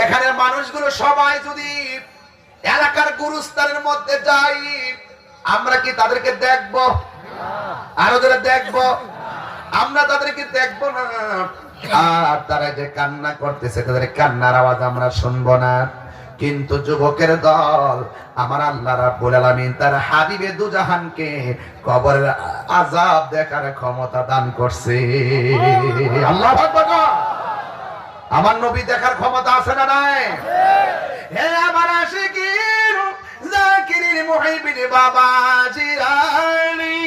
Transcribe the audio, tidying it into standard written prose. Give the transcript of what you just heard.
এখানে মানুষগুলো সবাই যদি এলাকার গুরুস্থানের মধ্যে যাই, আমরা কি তাদেরকে দেখব? আরো যারা দেখব, আমরা তাদেরকে দেখব না। আর তারা যে কান্না করতেছে, তাদের কান্নার আওয়াজ আমরা শুনবো না। কিন্তু যুবকের দল আমার আল্লাহ রাব্বুল আলামিন তার হাবিবে দুজাহানকে কবরের আযাব দেখার ক্ষমতা দান করছে। আল্লাহু আকবার। আমার নবী দেখার ক্ষমতা আছে না নাই? হে আমার আশিকিন জাকিরিন মুহিবিন বাবা জিরানি,